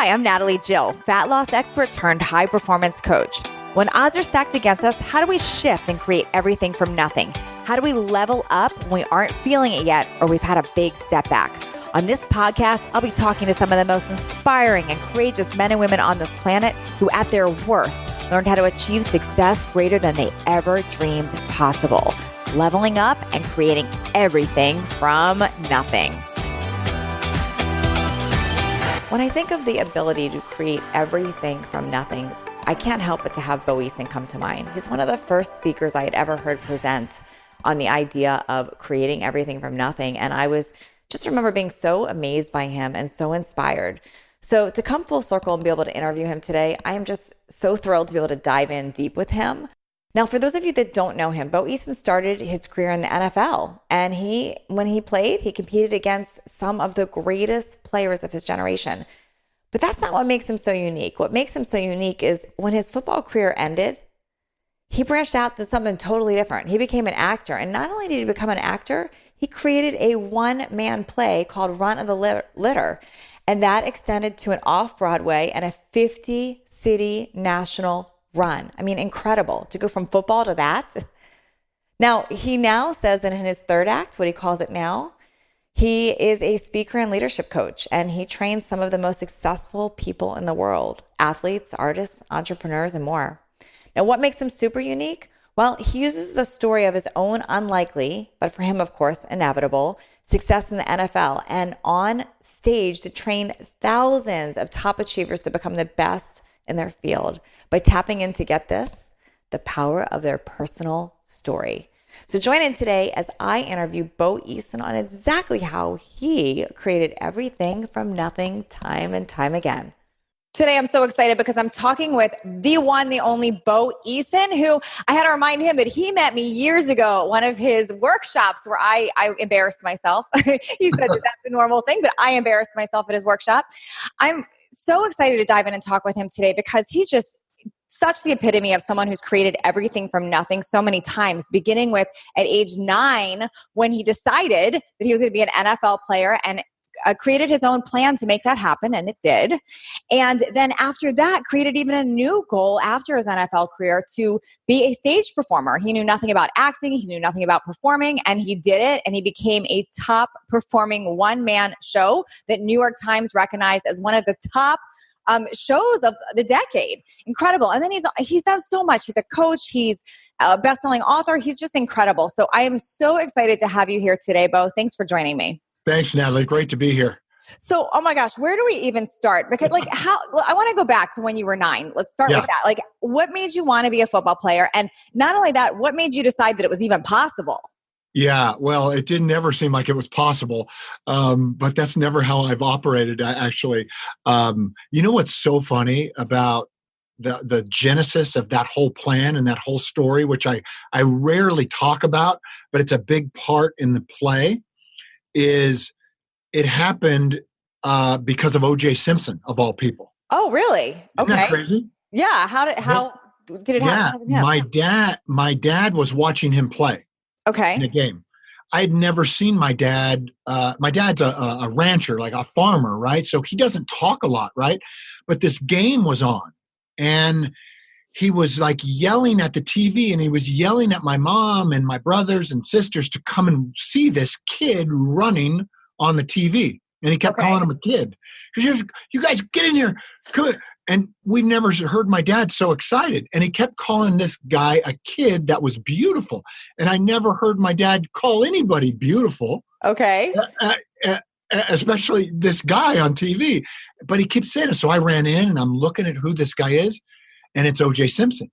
Hi, I'm Natalie Jill, fat loss expert turned high performance coach. When odds are stacked against us, how do we shift and create everything from nothing? How do we level up when we aren't feeling it yet or we've had a big setback? On this podcast, I'll be talking to some of the most inspiring and courageous men and women on this planet who at their worst learned how to achieve success greater than they ever dreamed possible, leveling up and creating everything from nothing. When I think of the ability to create everything from nothing, I can't help but to have Bo Eason come to mind. He's one of the first speakers I had ever heard present on the idea of creating everything from nothing. And I just remember being so amazed by him and so inspired. So to come full circle and be able to interview him today, I am just so thrilled to be able to dive in deep with him. Now, for those of you that don't know him, Bo Eason started his career in the NFL. And when he played, he competed against some of the greatest players of his generation. But that's not what makes him so unique. What makes him so unique is when his football career ended, he branched out to something totally different. He became an actor. And not only did he become an actor, he created a one-man play called Runt of the Litter. And that extended to an off-Broadway and a 50-city national run. I mean, incredible to go from football to that. Now, he now says that in his third act, what he calls it now, he is a speaker and leadership coach, and he trains some of the most successful people in the world, athletes, artists, entrepreneurs, and more. Now, what makes him super unique? Well, he uses the story of his own unlikely, but for him, of course, inevitable, success in the NFL and on stage to train thousands of top achievers to become the best in their field by tapping into, get this, the power of their personal story. So join in today as I interview Bo Eason on exactly how he created everything from nothing time and time again. Today, I'm so excited because I'm talking with the one, the only Bo Eason, who I had to remind him that he met me years ago at one of his workshops where I embarrassed myself. He said that that's a normal thing, but I embarrassed myself at his workshop. I'm so excited to dive in and talk with him today because he's just such the epitome of someone who's created everything from nothing so many times, beginning with at age 9 when he decided that he was going to be an NFL player and created his own plan to make that happen, and it did. And then after that, created even a new goal after his NFL career to be a stage performer. He knew nothing about acting. He knew nothing about performing, and he did it. And he became a top performing one-man show that New York Times recognized as one of the top shows of the decade. Incredible. And then he's done so much. He's a coach. He's a best-selling author. He's just incredible. So I am so excited to have you here today, Bo. Thanks for joining me. Thanks, Natalie. Great to be here. So, oh my gosh, where do we even start? Because I want to go back to when you were 9. Let's start with that. Like, what made you want to be a football player? And not only that, what made you decide that it was even possible? Yeah, well, it didn't ever seem like it was possible, but that's never how I've operated, actually. You know what's so funny about the genesis of that whole plan and that whole story, which I rarely talk about, but it's a big part in the play, is it happened because of O.J. Simpson, of all people. Oh, really? Isn't that crazy? Yeah. How did it happen? Yeah, my dad was watching him play. Okay. In a game. I had never seen my dad. My dad's a rancher, like a farmer, right? So he doesn't talk a lot, right? But this game was on, and he was like yelling at the TV, and he was yelling at my mom and my brothers and sisters to come and see this kid running on the TV. And he kept calling him a kid. Because you guys get in here. Come on. And we've never heard my dad so excited. And he kept calling this guy a kid that was beautiful. And I never heard my dad call anybody beautiful. Okay. Especially this guy on TV. But he keeps saying it. So I ran in and I'm looking at who this guy is. And it's O.J. Simpson.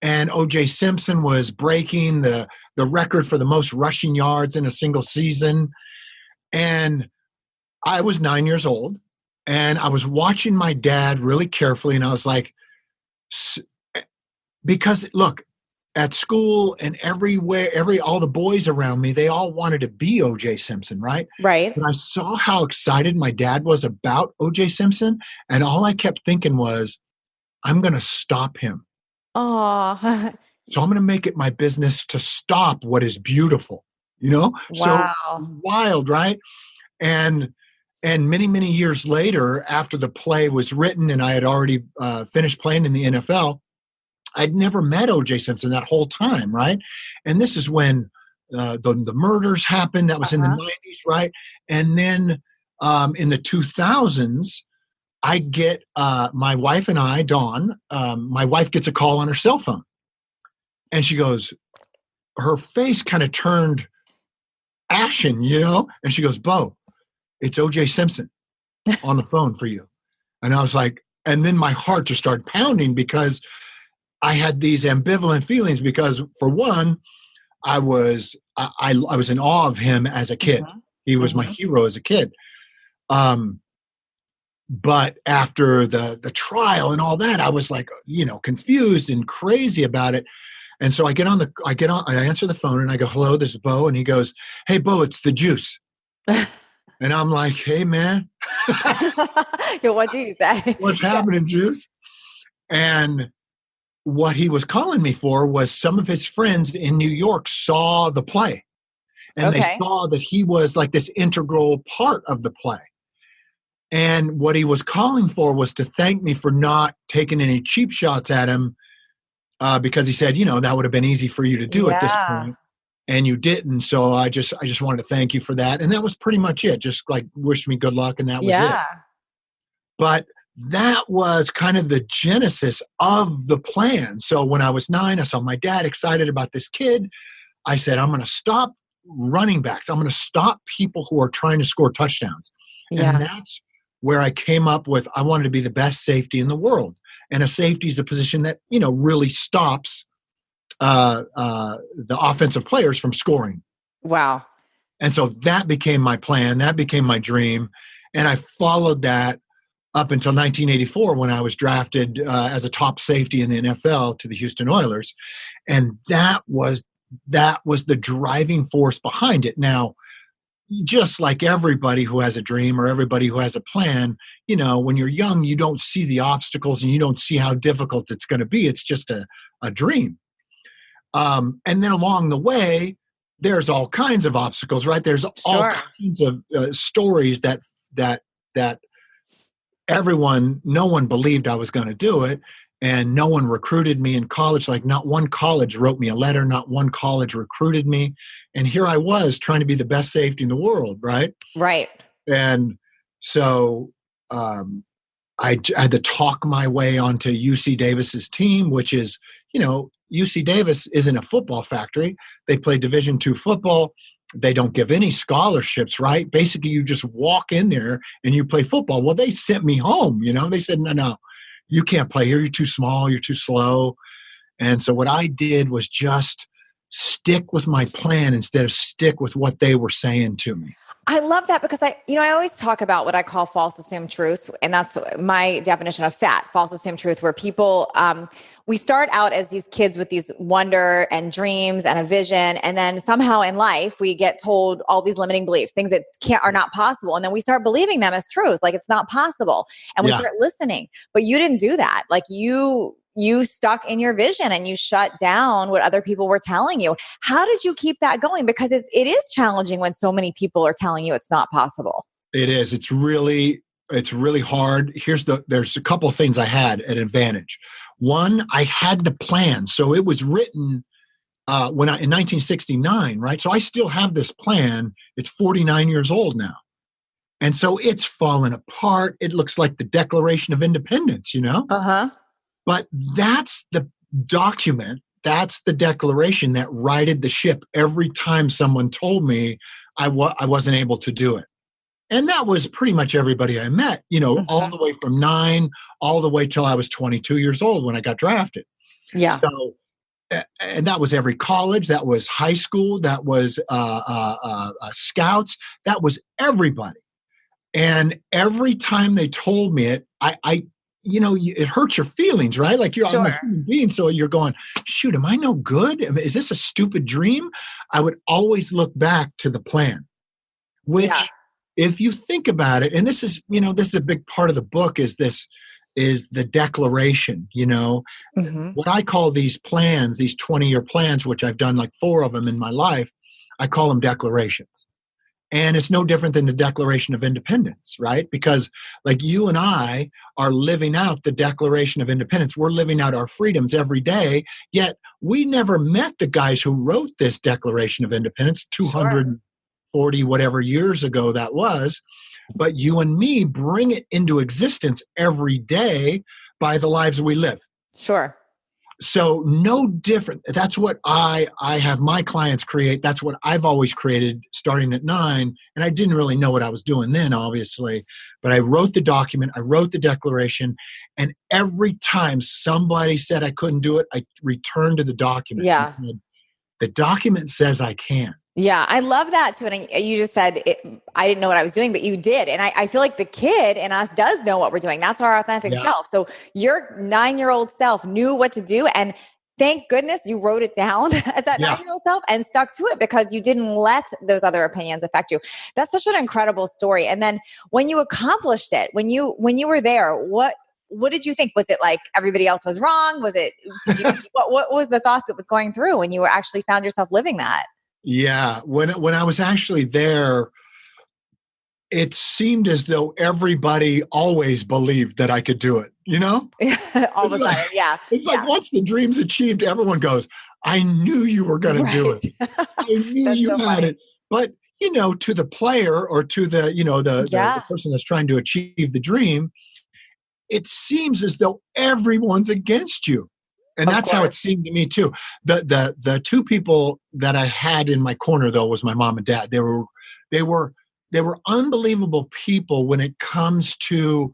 And O.J. Simpson was breaking the record for the most rushing yards in a single season. And I was 9 years old. And I was watching my dad really carefully, and I was like, because look, at school and everywhere, all the boys around me, they all wanted to be O.J. Simpson, right? Right. But I saw how excited my dad was about O.J. Simpson, and all I kept thinking was, I'm going to stop him. Oh. So I'm going to make it my business to stop what is beautiful, you know? Wow. So wild, right? And And many, many years later, after the play was written and I had already finished playing in the NFL, I'd never met O.J. Simpson that whole time, right? And this is when the murders happened. That was in the 90s, right? And then in the 2000s, I get my wife and I, Dawn, my wife gets a call on her cell phone. And she goes, her face kind of turned ashen, and she goes, Bo, it's O.J. Simpson on the phone for you. And I was like, and then my heart just started pounding because I had these ambivalent feelings because, for one, I was in awe of him as a kid. He was my hero as a kid. But after the trial and all that, I was like, confused and crazy about it. And so I answer the phone and I go, hello, this is Bo. And he goes, hey, Bo, it's the juice. And I'm like, hey, man. Yo, what do you say? What's happening, juice? And what he was calling me for was some of his friends in New York saw the play. And they saw that he was like this integral part of the play. And what he was calling for was to thank me for not taking any cheap shots at him because he said, that would have been easy for you to do at this point. And you didn't. So I just wanted to thank you for that. And that was pretty much it. Just like wished me good luck. And that was it. But that was kind of the genesis of the plan. So when I was 9, I saw my dad excited about this kid. I said, I'm going to stop running backs. I'm going to stop people who are trying to score touchdowns. And that's where I came up with, I wanted to be the best safety in the world. And a safety is a position that, really stops the offensive players from scoring. Wow. And so that became my plan. That became my dream. And I followed that up until 1984 when I was drafted as a top safety in the NFL to the Houston Oilers. And that was the driving force behind it. Now, just like everybody who has a dream or everybody who has a plan, when you're young, you don't see the obstacles and you don't see how difficult it's going to be. It's just a dream. And then along the way, there's all kinds of obstacles, right? There's all kinds of stories that no one believed I was going to do it. And no one recruited me in college. Like not one college wrote me a letter. Not one college recruited me. And here I was trying to be the best safety in the world, right? Right. And so I had to talk my way onto UC Davis's team, which is, UC Davis isn't a football factory. They play Division II football. They don't give any scholarships, right? Basically, you just walk in there and you play football. Well, they sent me home, They said, no, you can't play here. You're too small. You're too slow. And so what I did was just stick with my plan instead of stick with what they were saying to me. I love that because I always talk about what I call false assumed truths. And that's my definition of fat, false assumed truth, where people, we start out as these kids with these wonder and dreams and a vision. And then somehow in life, we get told all these limiting beliefs, things that are not possible. And then we start believing them as truths, like it's not possible. And we start listening, but you didn't do that. Like you stuck in your vision and you shut down what other people were telling you. How did you keep that going? Because it is challenging when so many people are telling you it's not possible. It is. It's really hard. There's a couple of things I had an advantage. One, I had the plan. So it was written in 1969, right? So I still have this plan. It's 49 years old now. And so it's fallen apart. It looks like the Declaration of Independence, But that's the document, that's the declaration that righted the ship every time someone told me I wasn't able to do it. And that was pretty much everybody I met, all the way from 9, all the way till I was 22 years old when I got drafted. Yeah. So, and that was every college, that was high school, that was scouts, that was everybody. And every time they told me it, it hurts your feelings, right? Like I'm a human being. So you're going, shoot, am I no good? Is this a stupid dream? I would always look back to the plan, which if you think about it, and this is a big part of the book is the declaration, what I call these plans, these 20-year plans, which I've done like 4 of them in my life, I call them declarations. And it's no different than the Declaration of Independence, right? Because like you and I are living out the Declaration of Independence. We're living out our freedoms every day, yet we never met the guys who wrote this Declaration of Independence Sure. 240 whatever years ago that was. But you and me bring it into existence every day by the lives we live. Sure. So no different. That's what I have my clients create. That's what I've always created starting at 9. And I didn't really know what I was doing then, obviously. But I wrote the document, I wrote the declaration. And every time somebody said I couldn't do it, I returned to the document and Yeah. said, the document says I can. Yeah, I love that too. And you just said, I didn't know what I was doing, but you did. And I feel like the kid in us does know what we're doing. That's our authentic Yeah. self. So your 9-year-old self knew what to do. And thank goodness you wrote it down as that Yeah. 9-year-old self and stuck to it because you didn't let those other opinions affect you. That's such an incredible story. And then when you accomplished it, when you were there, what did you think? Was it like everybody else was wrong? Was it, what was the thought that was going through when you were actually found yourself living that? Yeah. When I was actually there, it seemed as though everybody always believed that I could do it, you know? All the It's like- time. Yeah. It's like once the dream's achieved, everyone goes, I knew you were going to do it. I knew That's you so had funny. it. But, to the player or to the, the Yeah. person that's trying to achieve the dream, it seems as though everyone's against you. And Of that's how it course. seemed to me too. The two people that I had in my corner though was my mom and dad. They were unbelievable people when it comes to,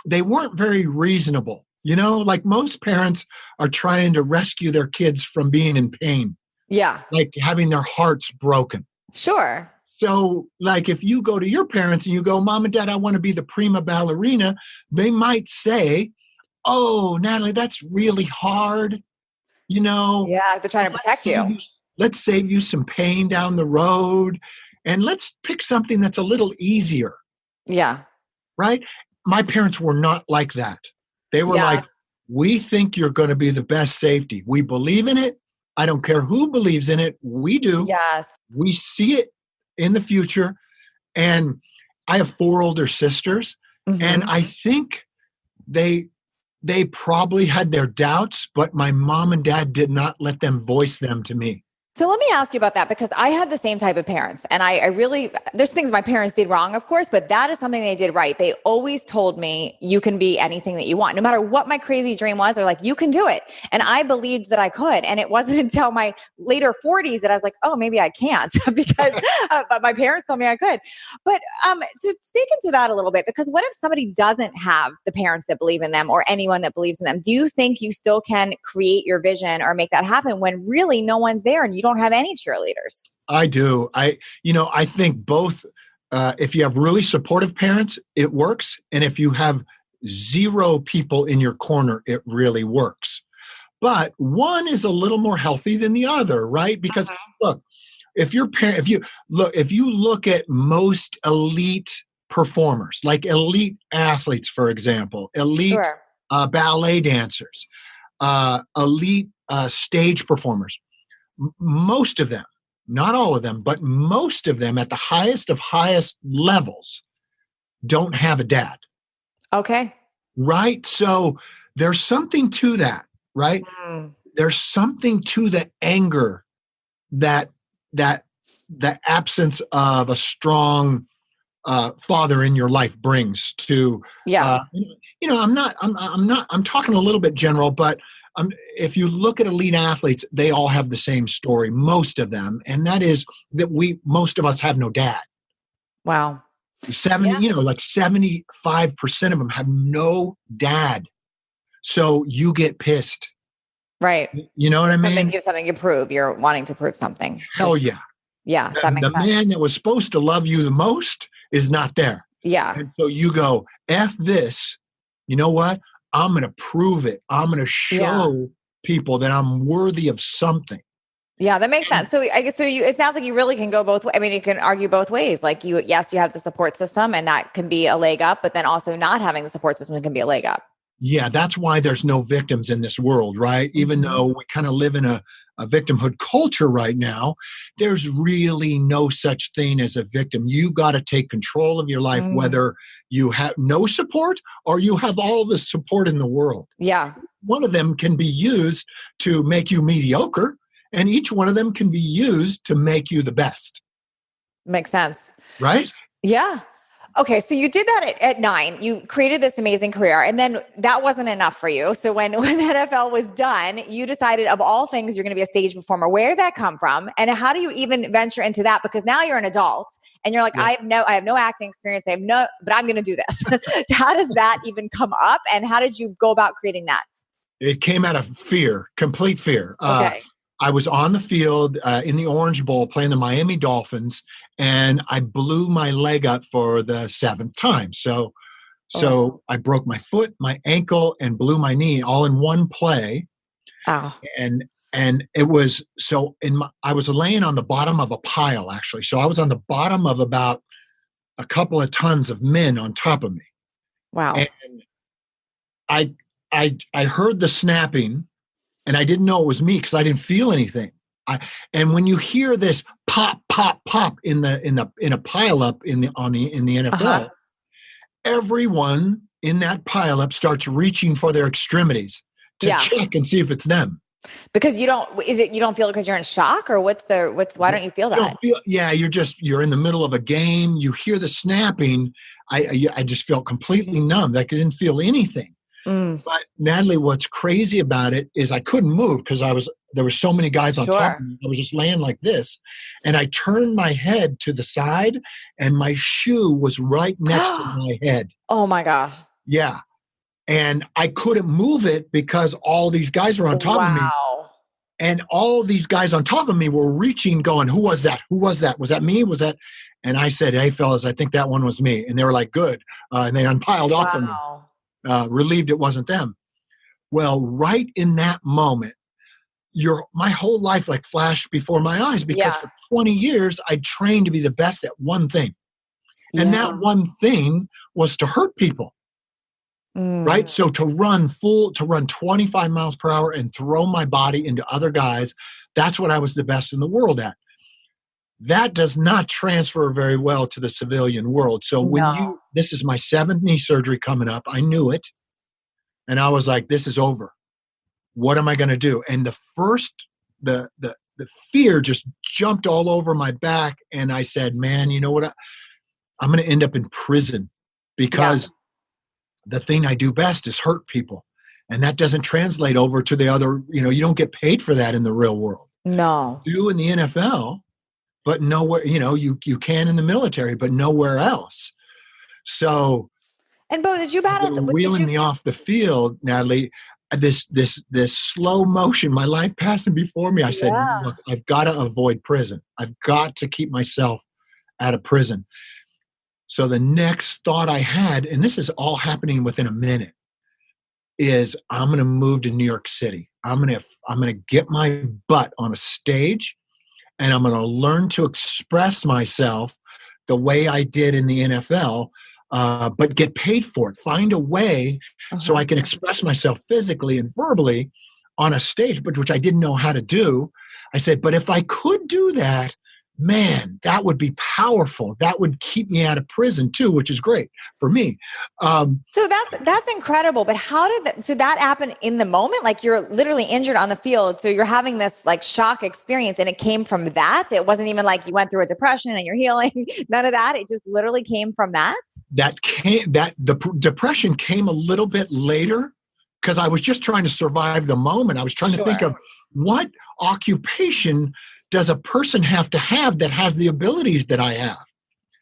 they weren't very reasonable. Like most parents are trying to rescue their kids from being in pain, Yeah. like having their hearts broken. Sure. So, like, if you go to your parents and you go, Mom and Dad, I want to be the prima ballerina, they might say, oh, Natalie, that's really hard. Yeah. They're trying to Let's protect save you. you, let's save you some pain down the road. And let's pick something that's a little easier, Yeah. right? My parents were not like that. They were Yeah. like, we think you're going to be the best safety. We believe in it. I don't care who believes in it. We do. Yes. We see it in the future. And I have 4 older sisters. And Mhm. I think they probably had their doubts, but my mom and dad did not let them voice them to me. So let me ask you about that because I had the same type of parents and I really, there's things my parents did wrong, of course, but that is something they did right. They always told me you can be anything that you want, no matter what my crazy dream was. They're like, you can do it. And I believed that I could. And it wasn't until my later 40s that I was like, oh, maybe I can't because but my parents told me I could. But to speak into that a little bit, because what if somebody doesn't have the parents that believe in them or anyone that believes in them? Do you think you still can create your vision or make that happen when really no one's there and you don't have any cheerleaders? I do. I think both, if you have really supportive parents, it works. And if you have 0 people in your corner, it really works. But one is a little more healthy than the other, right? Because look, if you look at most elite performers, like elite athletes, for example, elite Sure. ballet dancers, elite stage performers, most of them, not all of them, but most of them at the highest of highest levels don't have a dad, Okay. right? So there's something to that, right? Mm. There's something to the anger that the absence of a strong father in your life brings to. Yeah. I'm talking a little bit general, but if you look at elite athletes, they all have the same story, most of them, and that is that most of us have no dad. Wow. 70, Yeah. like 75% of them have no dad. So you get pissed. Right. You know what I mean? You have something to prove. You're wanting to prove something. Hell yeah. Yeah. That makes The sense. man that was supposed to love you the most is not there. Yeah. And so you go, F this. You know what? I'm going to prove it. I'm going to show people that I'm worthy of something. Yeah, that makes sense. So I guess it sounds like you really can go both ways. I mean, you can argue both ways. Like you have the support system and that can be a leg up, but then also not having the support system can be a leg up. Yeah, that's why there's no victims in this world, right? Even Mhm. though we kind of live in a victimhood culture right now, there's really no such thing as a victim. You got to take control of your life, Mm. whether you have no support or you have all the support in the world. Yeah, One of them can be used to make you mediocre, and each one of them can be used to make you the best, makes sense. right? Yeah. Okay, so you did that at 9. You created this amazing career, and then that wasn't enough for you. So when NFL was done, you decided, of all things, you're going to be a stage performer. Where did that come from, and how do you even venture into that? Because now you're an adult, and you're like, Yeah. I have no acting experience. But I'm going to do this. How does that even come up, and how did you go about creating that? It came out of fear, complete fear. Okay. I was on the field in the Orange Bowl playing the Miami Dolphins, and I blew my leg up for the 7th time. So Oh, I broke my foot, my ankle, and blew my knee all in one play. wow. And it was so I was laying on the bottom of a pile actually. So I was on the bottom of about a couple of tons of men on top of me, Wow. and I I heard the snapping, and I didn't know it was me because I didn't feel anything. And when you hear this pop, pop, pop in a pileup in the Uh-huh. NFL, everyone in that pileup starts reaching for their extremities to Yeah. check and see if it's them. Because you don't feel it because you're in shock, or why don't you feel You that? don't feel, yeah, you're in the middle of a game. You hear the snapping. I just felt completely numb. Like I didn't feel anything. Mm, But Natalie, what's crazy about it is I couldn't move because there were so many guys on top of sure. me. I was just laying like this. And I turned my head to the side and my shoe was right next to my head. Oh my gosh. Yeah. And I couldn't move it because all these guys were on top of me. Wow. And all these guys on top of me were reaching, going, "Who was that? Who was that? Was that me? Was that?" And I said, "Hey, fellas, I think that one was me." And they were like, "Good." And they unpiled off of me, Wow. relieved it wasn't them. Well, right in that moment, my whole life like flashed before my eyes because Yeah. for 20 years I trained to be the best at one thing. And that Yeah. one thing was to hurt people, Mm. right? So to run 25 miles per hour and throw my body into other guys, that's what I was the best in the world at. That does not transfer very well to the civilian world. So No. this is my 7th knee surgery coming up. I knew it. And I was like, this is over. What am I going to do? And the fear just jumped all over my back. And I said, man, you know what? I'm going to end up in prison Yeah. because the thing I do best is hurt people. And that doesn't translate over to the other, you don't get paid for that in the real world. No. You do in the NFL, but nowhere, you can in the military, but nowhere else. So And Bo, did you as they battle? were Did wheeling you? me off the field, Natalie, this slow motion, my life passing before me, I said, Yeah. look, I've got to avoid prison. I've got to keep myself out of prison. So the next thought I had, and this is all happening within a minute, is I'm going to move to New York City. I'm going to get my butt on a stage, and I'm going to learn to express myself the way I did in the NFL, but get paid for it. Find a way so Uh-huh. I can express myself physically and verbally on a stage, but which I didn't know how to do. I said, but if I could do that, man, that would be powerful. That would keep me out of prison too, which is great for me. So that's incredible. But how did that happen in the moment? Like you're literally injured on the field. So you're having this like shock experience and it came from that. It wasn't even like you went through a depression and you're healing. None of that. It just literally came from that. Depression came a little bit later because I was just trying to survive the moment. I was trying to think Sure. of what occupation does a person have to have that has the abilities that I have,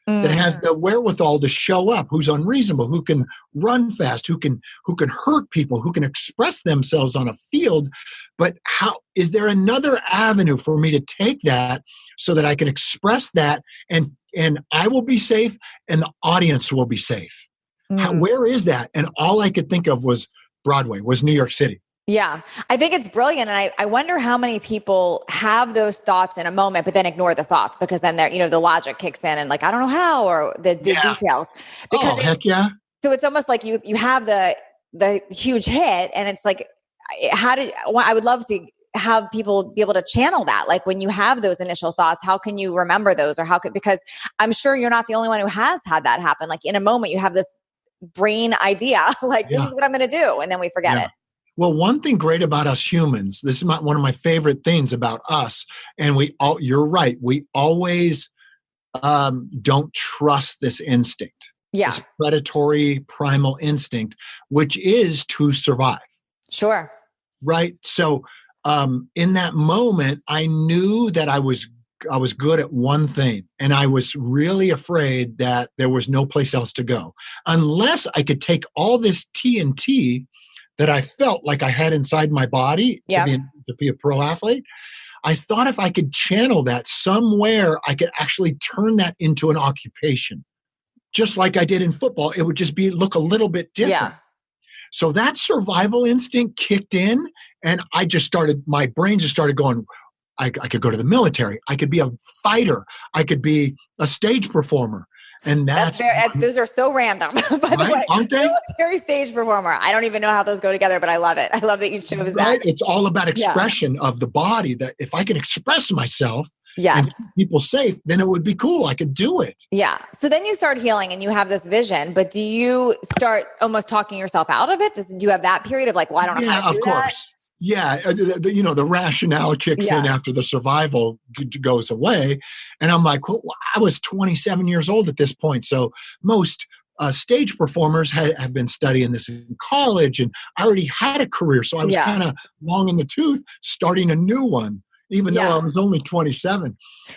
that has the wherewithal to show up, who's unreasonable, who can run fast, who can hurt people, who can express themselves on a field. But how is there another avenue for me to take that so that I can express that and I will be safe and the audience will be safe? Where is that? And all I could think of was Broadway, was New York City. Yeah, I think it's brilliant. And I wonder how many people have those thoughts in a moment, but then ignore the thoughts because then the logic kicks in and like, I don't know how, or the Yeah. details. Oh, Because heck yeah. so it's almost like you have the huge hit. And it's like, I would love to have people be able to channel that. Like when you have those initial thoughts, how can you remember those, or because I'm sure you're not the only one who has had that happen. Like in a moment you have this brain idea, like this is what I'm going to do. And then we forget it. Well, one thing great about us humans, this is one of my favorite things about us. And you're right. We always don't trust this instinct. Yeah. This predatory primal instinct, which is to survive. Sure. Right. So in that moment, I knew that I was good at one thing, and I was really afraid that there was no place else to go unless I could take all this TNT that I felt like I had inside my body to be a pro athlete. I thought if I could channel that somewhere, I could actually turn that into an occupation, just like I did in football. It would just look a little bit different. Yeah. So that survival instinct kicked in, and my brain just started going, I could go to the military. I could be a fighter. I could be a stage performer. And those are so random, by the way. Aren't they? Military stage performer. I don't even know how those go together, but I love it. I love that you chose that. It's all about expression of the body, that if I can express myself and keep people safe, then it would be cool. I could do it. Yeah. So then you start healing and you have this vision, but do you start almost talking yourself out of it? Do you have that period of like, well, I don't know how to do that? Yeah, of course. Yeah. The rationale kicks in after the survival goes away. And I'm like, well, I was 27 years old at this point. So most stage performers have been studying this in college, and I already had a career. So I was kind of long in the tooth starting a new one, even though I was only 27.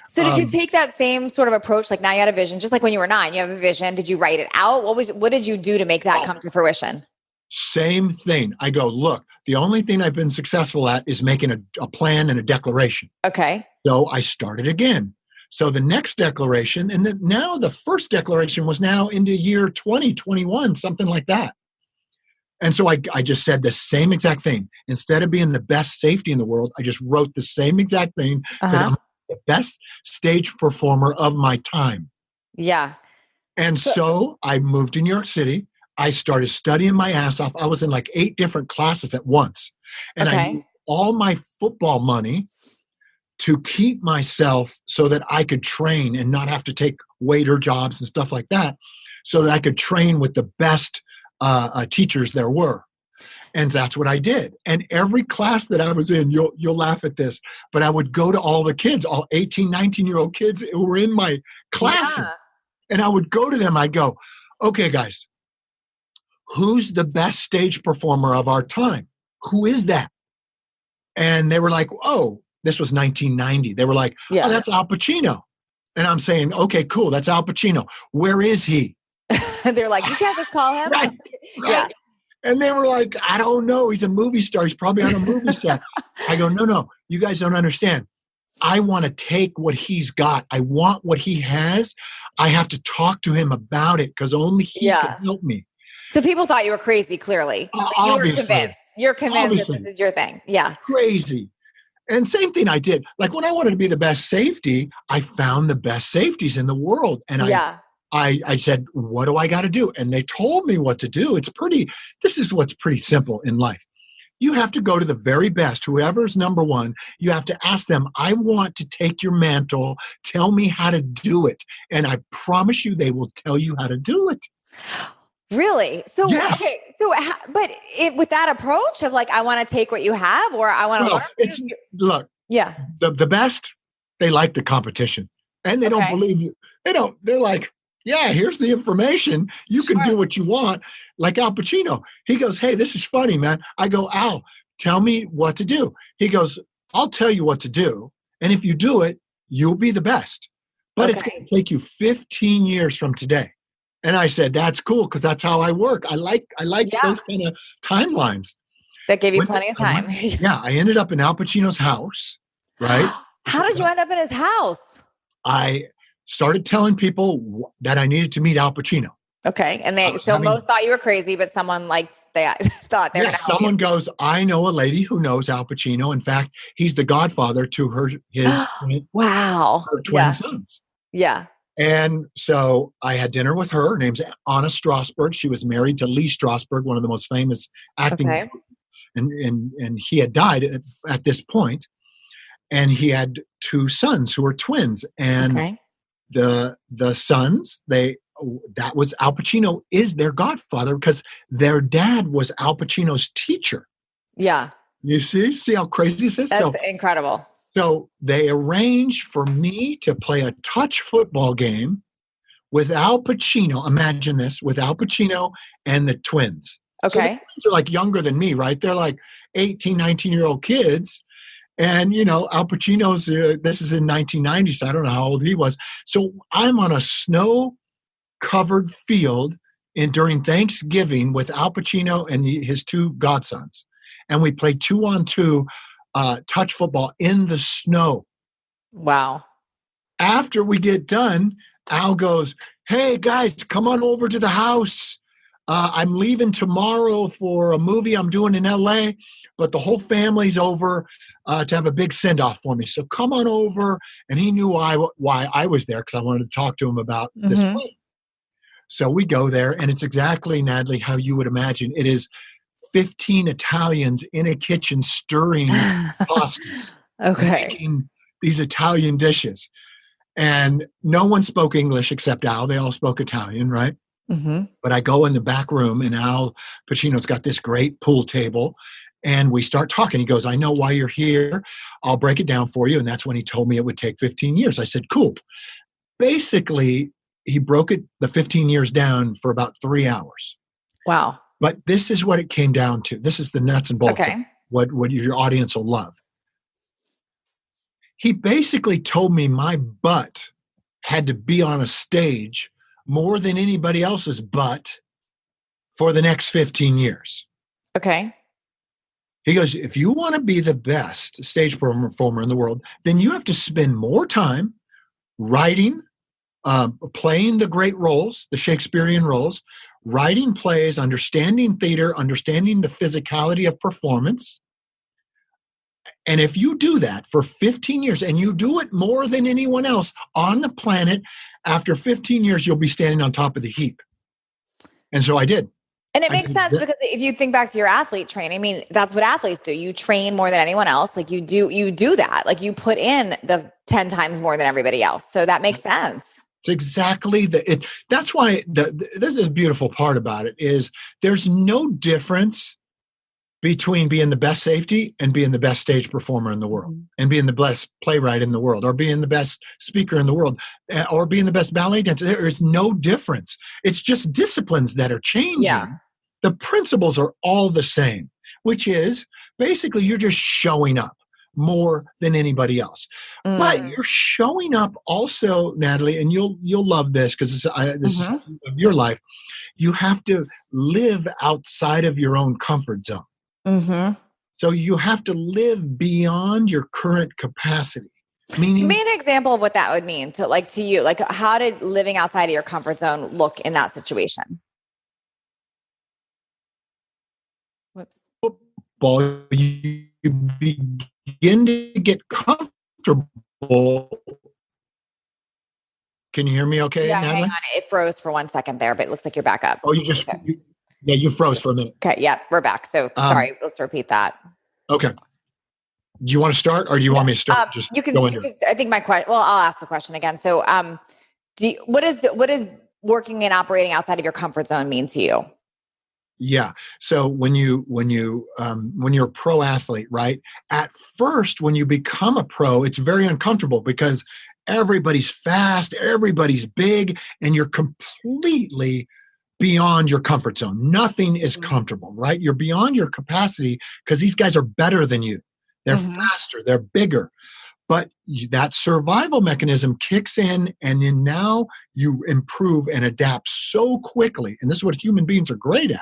So did you take that same sort of approach? Like now you had a vision, just like when you were 9, you have a vision. Did you write it out? What did you do to make that come to fruition? Same thing. I go, look, the only thing I've been successful at is making a plan and a declaration. Okay. So I started again. So the next declaration, and now the first declaration was now into year 2021, something like that. And so I just said the same exact thing. Instead of being the best safety in the world, I just wrote the same exact thing. Said I'm the best stage performer of my time. Yeah. And so I moved to New York City. I started studying my ass off. I was in like 8 different classes at once. And I used all my football money to keep myself so that I could train and not have to take waiter jobs and stuff like that, so that I could train with the best teachers there were. And that's what I did. And every class that I was in, you'll laugh at this, but I would go to all the kids, all 18, 19-year-old kids who were in my classes. And I would go to them. I'd go, okay, guys, who's the best stage performer of our time? Who is that? And they were like, oh, this was 1990. They were like, oh, that's Al Pacino. And I'm saying, okay, cool. That's Al Pacino. Where is he? They're like, you can't just call him. Right. Yeah. And they were like, I don't know. He's a movie star. He's probably on a movie set. I go, no, you guys don't understand. I want to take what he's got. I want what he has. I have to talk to him about it because only he can help me. So people thought you were crazy, clearly. Obviously. You're convinced that this is your thing. Yeah. Crazy. And same thing I did. Like when I wanted to be the best safety, I found the best safeties in the world. And I said, what do I got to do? And they told me what to do. This is what's pretty simple in life. You have to go to the very best, whoever's number one. You have to ask them, I want to take your mantle. Tell me how to do it. And I promise you, they will tell you how to do it. Really? So, yes. Okay. So, but with that approach of like, I want to take what you have, or I want to learn. Look, the best, they like the competition, and they don't believe you. They're like, yeah, here's the information. You can do what you want. Like Al Pacino. He goes, hey, this is funny, man. I go, Al, tell me what to do. He goes, I'll tell you what to do. And if you do it, you'll be the best. But it's going to take you 15 years from today. And I said, that's cool, because that's how I work. I like those kind of timelines. That gave you plenty of time. I ended up in Al Pacino's house, right? How did you end up in his house? I started telling people that I needed to meet Al Pacino. Okay. And most thought you were crazy, but someone thought they were going to help someone goes, I know a lady who knows Al Pacino. In fact, he's the godfather to his wow. her twin sons. Yeah. And so I had dinner with her. Her name's Anna Strasberg. She was married to Lee Strasberg, one of the most famous acting, Okay. and he had died at this point. And he had two sons who were twins. And Okay. the sons, that was Al Pacino is their godfather because their dad was Al Pacino's teacher. Yeah. You see how crazy this is? That's incredible. So they arranged for me to play a touch football game with Al Pacino. Imagine this, with Al Pacino and the twins. So the Okay. twins are like younger than me, right? They're like 18, 19-year-old kids. And, Al Pacino's, this is in 1990, so I don't know how old he was. So I'm on a snow-covered field during Thanksgiving with Al Pacino and his two godsons. And we played 2-on-2 touch football in the snow. Wow. After we get done, Al goes, "Hey, guys, come on over to the house. I'm leaving tomorrow for a movie I'm doing in L.A., but the whole family's over to have a big send-off for me. So come on over." And he knew why I was there because I wanted to talk to him about this play. So we go there, and it's exactly, Natalie, how you would imagine. It is 15 Italians in a kitchen stirring pastas. Okay. Making these Italian dishes. And no one spoke English except Al. They all spoke Italian, right? But I go in the back room, and Al Pacino's got this great pool table, and we start talking. He goes, "I know why you're here. I'll break it down for you." And that's when he told me it would take 15 years. I said, "Cool." Basically, he broke the 15 years down for about 3 hours. Wow. But this is what it came down to. This is the nuts and bolts of what your audience will love. He basically told me my butt had to be on a stage more than anybody else's butt for the next 15 years. Okay. He goes, "If you want to be the best stage performer in the world, then you have to spend more time writing, playing the great roles, the Shakespearean roles, writing plays, understanding theater, understanding the physicality of performance. And if you do that for 15 years and you do it more than anyone else on the planet, after 15 years, you'll be standing on top of the heap." And so I did. And it makes sense because if you think back to your athlete training, I mean, that's what athletes do. You train more than anyone else. Like you do that. Like you put in the 10 times more than everybody else. So that makes sense. It's exactly that's why this is a beautiful part about it is there's no difference between being the best safety and being the best stage performer in the world and being the best playwright in the world or being the best speaker in the world or being the best ballet dancer. There is no difference. It's just disciplines that are changing. Yeah. The principles are all the same, which is basically you're just showing up more than anybody else. But you're showing up also, Natalie, and you'll love this because this is of your life. You have to live outside of your own comfort zone. So you have to live beyond your current capacity. Meaning, give me an example of what that would mean to you. Like, how did living outside of your comfort zone look in that situation? Whoops. Football, you begin to get comfortable. Can you hear me okay, Yeah, Natalie? hang on. It froze for 1 second there, but it looks like you're back up. Oh, you froze for a minute. Okay, yeah, we're back. So sorry, let's repeat that. Okay. Do you want to start or do you want me to start? You can, I think my question, well, I'll ask the question again. So what is working and operating outside of your comfort zone mean to you? Yeah. So when you're a pro athlete, right? At first, when you become a pro, it's very uncomfortable because everybody's fast, everybody's big, and you're completely beyond your comfort zone. Nothing is comfortable, right? You're beyond your capacity because these guys are better than you. They're faster, they're bigger. But that survival mechanism kicks in, and then now you improve and adapt so quickly. And this is what human beings are great at.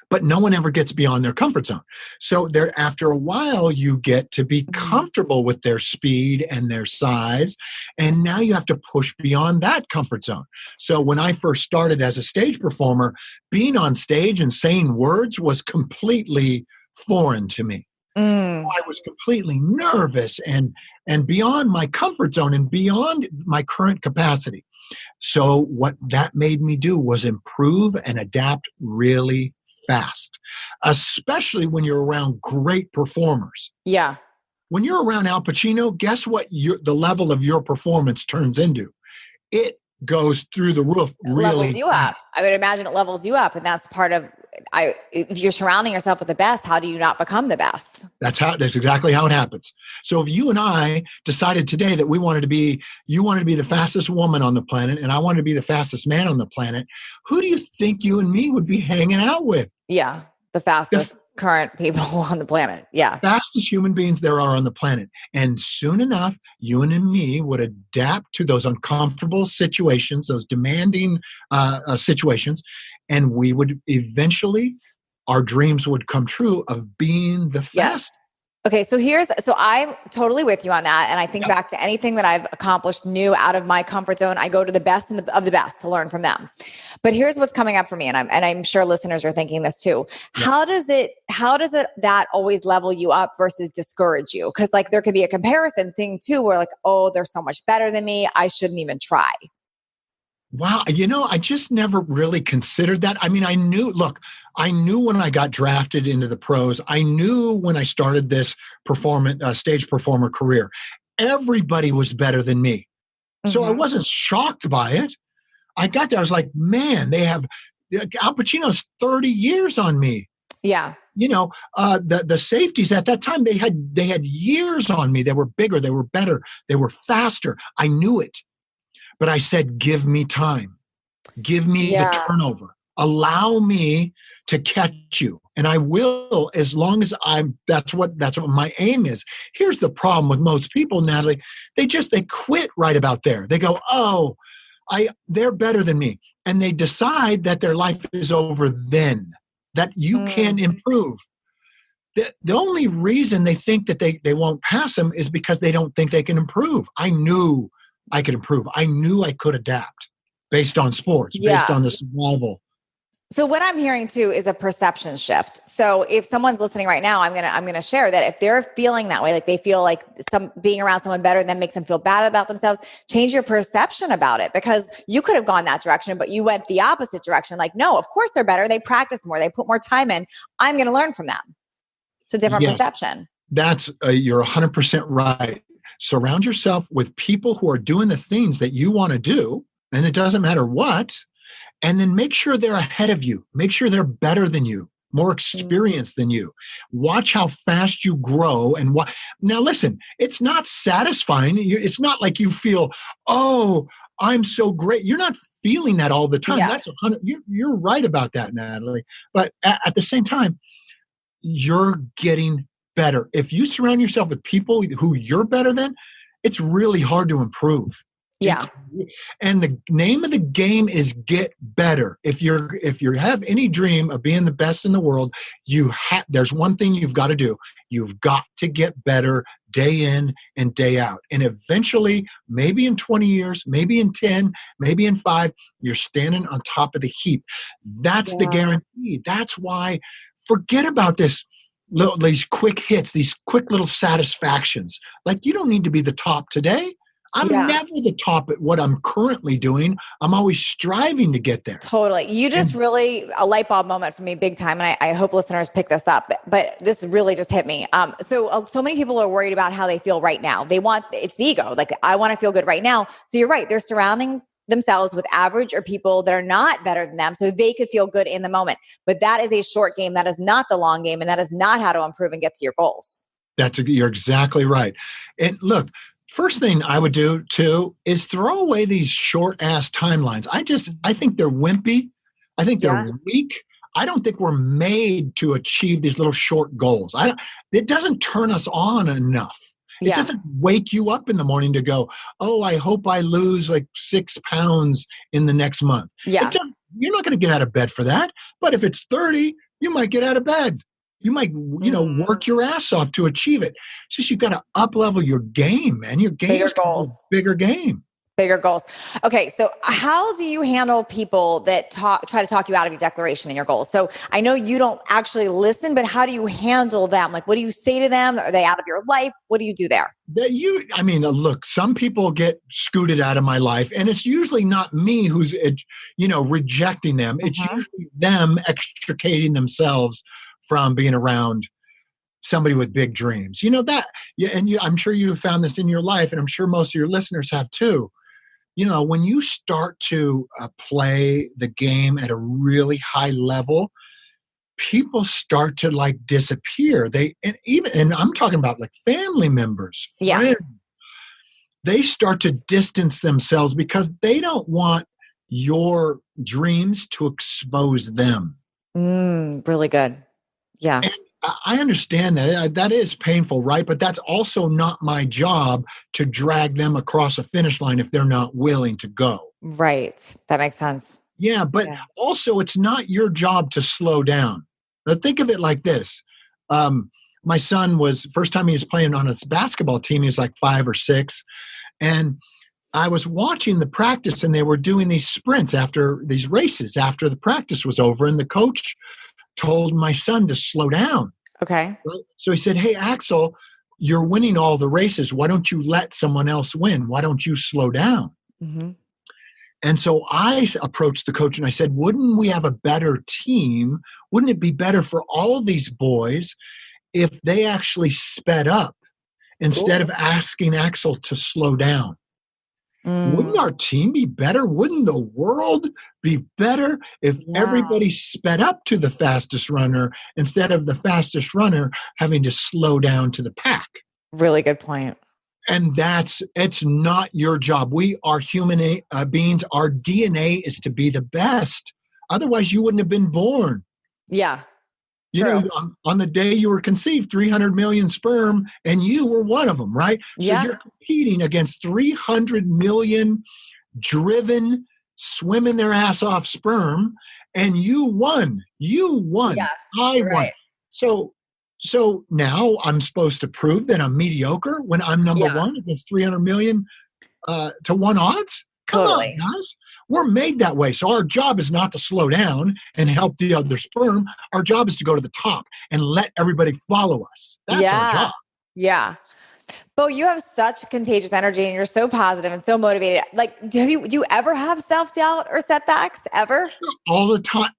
But no one ever gets beyond their comfort zone. So after a while, you get to be comfortable with their speed and their size. And now you have to push beyond that comfort zone. So when I first started as a stage performer, being on stage and saying words was completely foreign to me. Mm. I was completely nervous and beyond my comfort zone and beyond my current capacity. So what that made me do was improve and adapt really fast, especially when you're around great performers. Yeah. When you're around Al Pacino, guess what the level of your performance turns into? It goes through the roof It levels really you fast. up. I would imagine it levels you up. And that's part of, if you're surrounding yourself with the best, how do you not become the best? That's exactly how it happens. So if you and I decided today that you wanted to be the fastest woman on the planet and I wanted to be the fastest man on the planet, who do you think you and me would be hanging out with? Yeah. The fastest current people on the planet. Yeah. Fastest human beings there are on the planet. And soon enough, you and me would adapt to those uncomfortable situations, those demanding situations, and we would eventually, our dreams would come true of being the Yes. fastest. Okay, so I'm totally with you on that. And I think back to anything that I've accomplished new out of my comfort zone, I go to the best of the best to learn from them. But here's what's coming up for me, and I'm sure listeners are thinking this too. Yeah. How does it that always level you up versus discourage you? Because like there could be a comparison thing too, where like, oh, they're so much better than me, I shouldn't even try. Wow. I just never really considered that. I mean, I knew when I got drafted into the pros, I knew when I started this stage performer career, everybody was better than me. So I wasn't shocked by it. I got there. I was like, man, Al Pacino's 30 years on me. Yeah. The safeties at that time, they had years on me. They were bigger. They were better. They were faster. I knew it. But I said, give me time. Give me the turnover. Allow me to catch you. And I will, as long as that's what my aim is. Here's the problem with most people, Natalie. They quit right about there. They go, oh, they're better than me. And they decide that their life is over then, that you can improve. The only reason they think that they won't pass them is because they don't think they can improve. I knew I could improve. I knew I could adapt based on sports, based on the survival. So what I'm hearing too is a perception shift. So if someone's listening right now, I'm gonna share that if they're feeling that way, like they feel like being around someone better than makes them feel bad about themselves, change your perception about it, because you could have gone that direction, but you went the opposite direction. Like, no, of course they're better. They practice more. They put more time in. I'm going to learn from them. It's a different perception. That's you're 100% right. Surround yourself with people who are doing the things that you want to do, and it doesn't matter what, and then make sure they're ahead of you. Make sure they're better than you, more experienced than you. Watch how fast you grow. Now listen, it's not satisfying. It's not like you feel, oh, I'm so great. You're not feeling that all the time. Yeah. That's 100. You're right about that, Natalie. But at the same time, you're getting better. If you surround yourself with people who you're better than, it's really hard to improve. Yeah. And the name of the game is get better. If you have any dream of being the best in the world, there's one thing you've got to do. You've got to get better day in and day out. And eventually, maybe in 20 years, maybe in 10, maybe in 5, you're standing on top of the heap. That's the guarantee. That's why forget about these quick hits, these quick little satisfactions. Like, you don't need to be the top today. I'm never the top at what I'm currently doing. I'm always striving to get there. Totally. You just really, a light bulb moment for me, big time. And I hope listeners pick this up, but this really just hit me. So many people are worried about how they feel right now. It's the ego. Like, I want to feel good right now. So you're right. They're surrounding themselves with average or people that are not better than them so they could feel good in the moment. But that is a short game. That is not the long game. And that is not how to improve and get to your goals. You're exactly right. And look, first thing I would do too is throw away these short ass timelines. I think they're wimpy. I think they're weak. I don't think we're made to achieve these little short goals. It doesn't turn us on enough. It doesn't wake you up in the morning to go, oh, I hope I lose like 6 pounds in the next month. Yeah. You're not going to get out of bed for that. But if it's 30, you might get out of bed. You might, work your ass off to achieve it. It's just you've got to up-level your game, man. Your game's bigger goals. Bigger game. Bigger goals. Okay. So how do you handle people that try to talk you out of your declaration and your goals? So I know you don't actually listen, but how do you handle them? Like, what do you say to them? Are they out of your life? What do you do there? Look, some people get scooted out of my life, and it's usually not me who's, rejecting them. It's Mhm. usually them extricating themselves from being around somebody with big dreams. I'm sure you have found this in your life, and I'm sure most of your listeners have too. When you start to play the game at a really high level, people start to like disappear. And I'm talking about like family members, Yeah. friends. They start to distance themselves because they don't want your dreams to expose them. Really good. Yeah. And I understand that. That is painful, right? But that's also not my job to drag them across a finish line if they're not willing to go. Right. That makes sense. Yeah, but Yeah. also it's not your job to slow down. Now think of it like this. My son was, first time he was playing on his basketball team, he was like 5 or 6. And I was watching the practice, and they were doing these sprints after these races after the practice was over. And the coach told my son to slow down. Okay. Right? So he said, "Hey, Axel, you're winning all the races. Why don't you let someone else win? Why don't you slow down?" Hmm. And so I approached the coach and I said, "Wouldn't we have a better team? Wouldn't it be better for all of these boys if they actually sped up instead Cool. of asking Axel to slow down? Wouldn't Mm, our team be better? Wouldn't the world be better if yeah. everybody sped up to the fastest runner instead of the fastest runner having to slow down to the pack?" Really good point. And it's not your job. We are human beings. Our DNA is to be the best. Otherwise, you wouldn't have been born. Yeah. True. On the day you were conceived, 300 million sperm, and you were one of them, right? So Yeah. you're competing against 300 million driven, swimming their ass off sperm, and you won. You won. Yes. I You're won. right. So now I'm supposed to prove that I'm mediocre when I'm number Yeah. one against 300 million to 1 odds? Come on, Totally. guys. We're made that way. So our job is not to slow down and help the other sperm. Our job is to go to the top and let everybody follow us. That's our Yeah. job. Yeah. Bo, you have such contagious energy and you're so positive and so motivated. Like, do you ever have self-doubt or setbacks ever? All the time.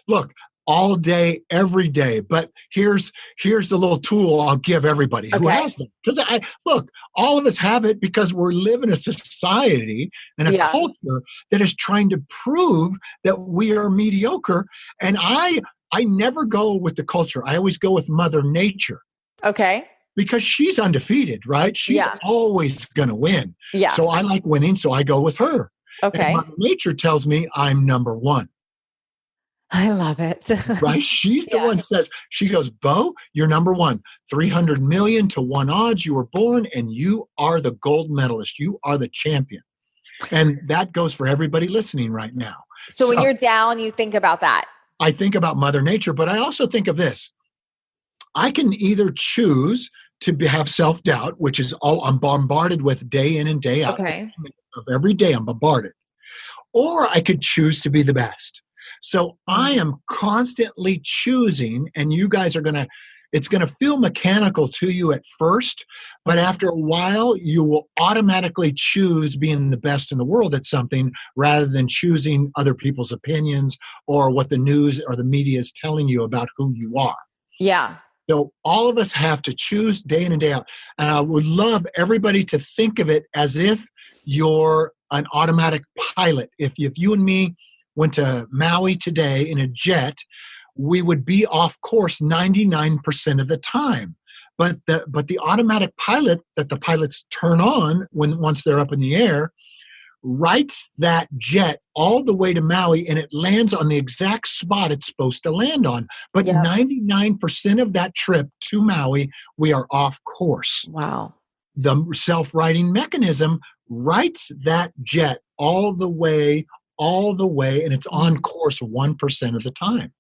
Look, all day, every day. But here's the little tool I'll give everybody who Okay. has them. Because look, all of us have it because we're living in a society and a Yeah. culture that is trying to prove that we are mediocre. And I never go with the culture. I always go with Mother Nature Okay. because she's undefeated, right? She's Yeah. always going to win. Yeah. So I like winning, so I go with her. And Okay. Mother Nature tells me I'm number one. I love it. Right? She's the Yeah. one says, she goes, "Bo, you're number one. 300 million to 1 odds. You were born and you are the gold medalist. You are the champion." And that goes for everybody listening right now. So when So you're down, you think about that. I think about Mother Nature, but I also think of this. I can either choose to have self doubt, which is all I'm bombarded with day in and day out. Okay. Of every day, I'm bombarded. Or I could choose to be the best. So I Mm. am constantly choosing, and you guys it's going to feel mechanical to you at first, but Mhm. after a while, you will automatically choose being the best in the world at something rather than choosing other people's opinions or what the news or the media is telling you about who you are. Yeah. So all of us have to choose day in and day out. And I would love everybody to think of it as if you're an automatic pilot. If you and me went to Maui today in a jet, we would be off course 99% of the time. But the automatic pilot that the pilots turn on once they're up in the air rights that jet all the way to Maui, and it lands on the exact spot it's supposed to land on. But Yep. 99% of that trip to Maui, we are off course. Wow. The self-righting mechanism rights that jet all the way, and it's on course 1% of the time.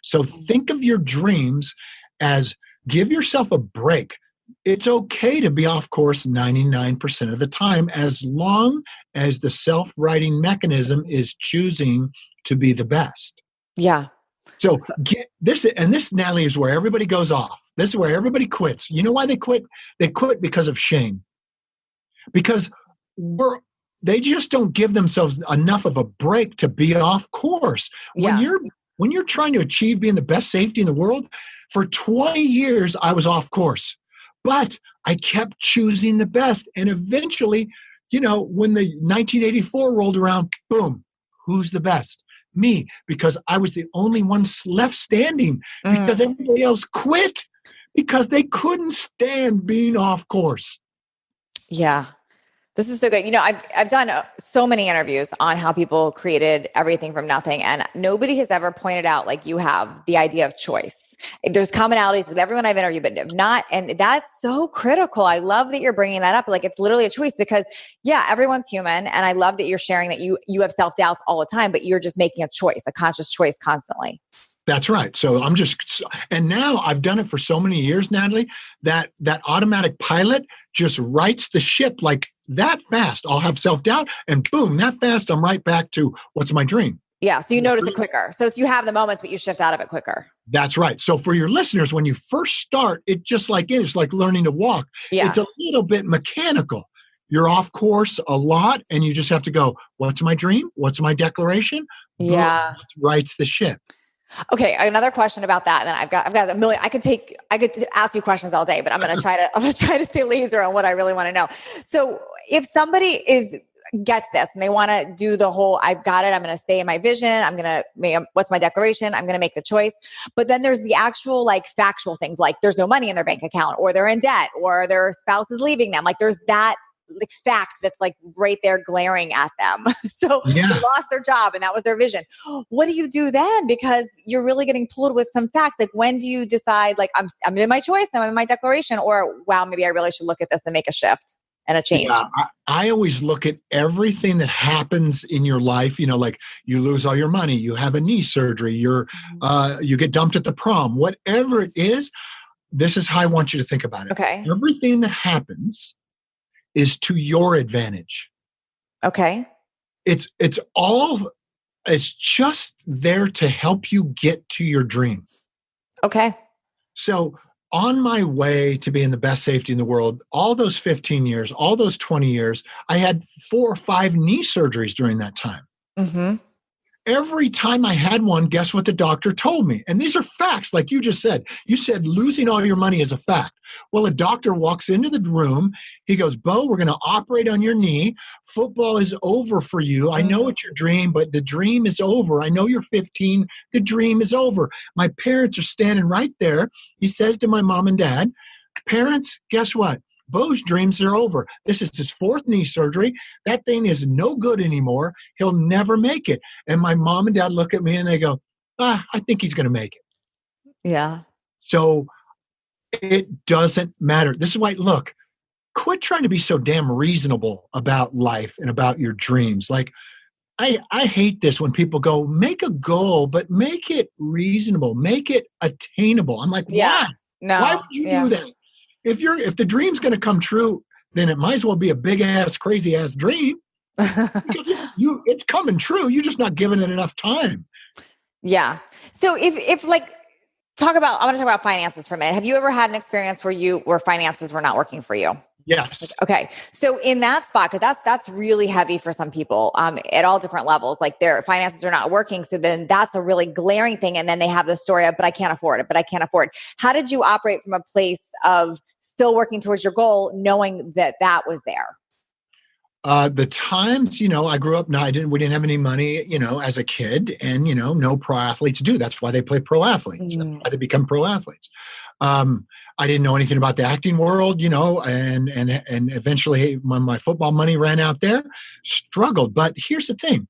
So think of your dreams as give yourself a break. it's okay to be off course 99% of the time, as long as the self-righting mechanism is choosing to be the best. Yeah. So get this, and this, Natalie, is where everybody goes off. This is where everybody quits. You know why they quit? They quit because of shame. Because they just don't give themselves enough of a break to be off course. Yeah. When you're trying to achieve being the best safety in the world, for 20 years I was off course, but I kept choosing the best. And eventually, when the 1984 rolled around, boom, who's the best? Me, because I was the only one left standing, because everybody else quit because they couldn't stand being off course. Yeah. This is so good. I've done so many interviews on how people created everything from nothing, and nobody has ever pointed out, like you have, the idea of choice. There's commonalities with everyone I've interviewed, but not, and that's so critical. I love that you're bringing that up. Like, it's literally a choice, because everyone's human. And I love that you're sharing that you have self-doubts all the time, but you're just making a choice, a conscious choice constantly. That's right. So and now I've done it for so many years, Natalie, that automatic pilot just rights the ship like that fast. I'll have self-doubt, and boom, that fast, I'm right back to what's my dream. Yeah. So you notice it quicker. So you have the moments, but you shift out of it quicker. That's right. So for your listeners, when you first start, it's like learning to walk. Yeah. It's a little bit mechanical. You're off course a lot, and you just have to go, what's my dream? What's my declaration? Yeah. Boom, rights the ship. Okay, another question about that. And then I've got a million. I could ask you questions all day, but I'm going to try to stay laser on what I really want to know. So if somebody gets this and they want to do the whole, I've got it, I'm going to stay in my vision, what's my declaration? I'm going to make the choice. But then there's the actual, like, factual things, like there's no money in their bank account, or they're in debt, or their spouse is leaving them. Like, there's that, like, fact that's like right there glaring at them. So they lost their job and that was their vision. What do you do then? Because you're really getting pulled with some facts. Like, when do you decide, like, I'm in my choice, I'm in my declaration, or wow, maybe I really should look at this and make a shift and a change? Yeah, I always look at everything that happens in your life. Like, you lose all your money, you have a knee surgery, you get dumped at the prom, whatever it is. This is how I want you to think about it. Okay. Everything that happens is to your advantage. Okay. It's just there to help you get to your dream. Okay. So on my way to being the best safety in the world, all those 15 years, all those 20 years, I had 4 or 5 knee surgeries during that time. Mm-hmm. Every time I had one, guess what the doctor told me? And these are facts, like you just said. You said losing all your money is a fact. Well, a doctor walks into the room. He goes, Bo, we're going to operate on your knee. Football is over for you. I know it's your dream, but the dream is over. I know you're 15. The dream is over. My parents are standing right there. He says to my mom and dad, parents, guess what? Bo's dreams are over. This is his 4th knee surgery. That thing is no good anymore. He'll never make it. And my mom and dad look at me and they go, I think he's going to make it. Yeah. So it doesn't matter. This is why, look, quit trying to be so damn reasonable about life and about your dreams. Like, I hate this when people go, make a goal, but make it reasonable, make it attainable. I'm like, why? No. Why would you do that? If the dream's going to come true, then it might as well be a big ass, crazy ass dream. Because it's coming true. You're just not giving it enough time. Yeah. So if like, I want to talk about finances for a minute. Have you ever had an experience where finances were not working for you? Yes. Okay. So in that spot, because that's really heavy for some people at all different levels, like their finances are not working. So then that's a really glaring thing. And then they have the story of, but I can't afford it, but I can't afford. How did you operate from a place of still working towards your goal, knowing that was there? The times, I grew up, we didn't have any money, as a kid, and, no pro athletes do. That's why they play pro athletes. That's why they become pro athletes. I didn't know anything about the acting world, and eventually when my football money ran out there, struggled. But here's the thing.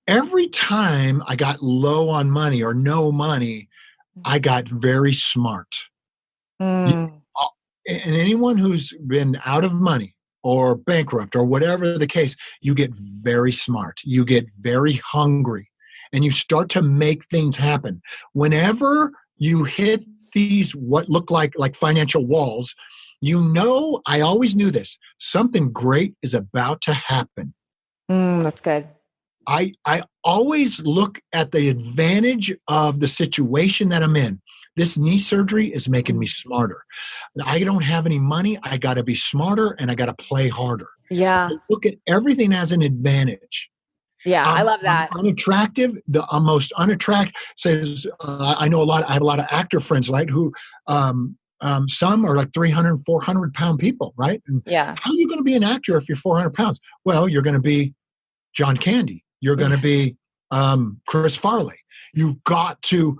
Every time I got low on money or no money, I got very smart. And anyone who's been out of money or bankrupt or whatever the case, you get very smart. You get very hungry and you start to make things happen. Whenever you hit these what look like financial walls, I always knew this. Something great is about to happen. That's good. I always look at the advantage of the situation that I'm in. This knee surgery is making me smarter. I don't have any money. I got to be smarter and I got to play harder. Yeah. I look at everything as an advantage. Yeah, I love that. I'm unattractive. The most unattractive says, I have a lot of actor friends, right? Who, some are like 300, 400 pound people, right? And Yeah. how are you going to be an actor if you're 400 pounds? Well, you're going to be John Candy. You're going to be Chris Farley. You've got to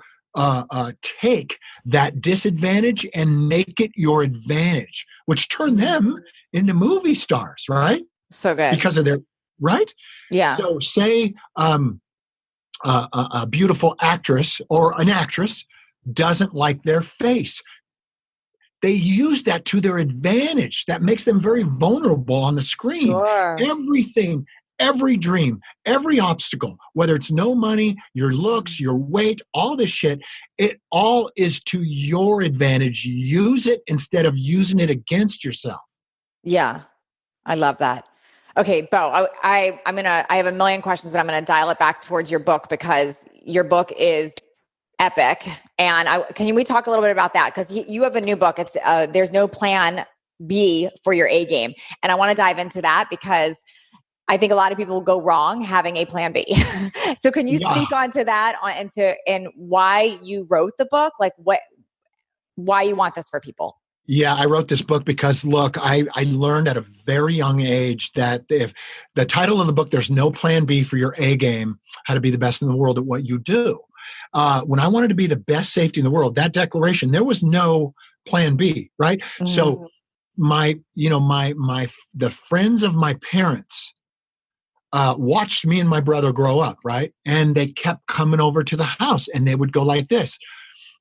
take that disadvantage and make it your advantage, which turned them into movie stars, right? So good. Because of their, right? Yeah. So say a beautiful actress or an actress doesn't like their face. They use that to their advantage. That makes them very vulnerable on the screen. Sure. Everything, every dream, every obstacle, whether it's no money, your looks, your weight, all this shit, it all is to your advantage. Use it instead of using it against yourself. Yeah. I love that. Okay, Bo, I have a million questions, but I'm going to dial it back towards your book because your book is epic. And can we talk a little bit about that? Because you have a new book. It's There's No Plan B for Your A Game. And I want to dive into that because I think a lot of people go wrong having a plan B. So can you speak onto that and why you wrote the book? Like why you want this for people? Yeah, I wrote this book because, look, I learned at a very young age that if the title of the book, There's No Plan B for Your A Game, how to be the best in the world at what you do. When I wanted to be the best safety in the world, that declaration, there was no plan B, right? Mm-hmm. So the friends of my parents watched me and my brother grow up, right? And they kept coming over to the house and they would go like this.